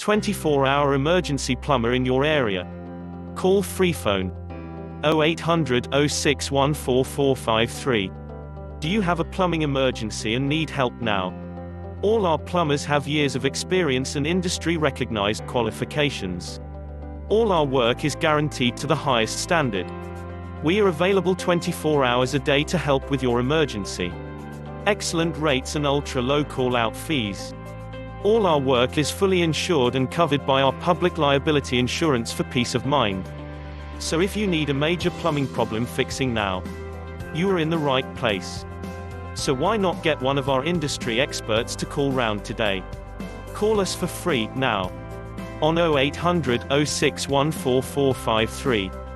24-hour emergency plumber in your area. Call free phone 0800 06144453. Do you have a plumbing emergency and need help now? All our plumbers have years of experience and industry-recognized qualifications. All our work is guaranteed to the highest standard. We are available 24 hours a day to help with your emergency. Excellent rates and ultra-low call-out fees. All our work is fully insured and covered by our public liability insurance for peace of mind. So if you need a major plumbing problem fixing now, you are in the right place. So why not get one of our industry experts to call round today? Call us for free, now, on 0800 06144453.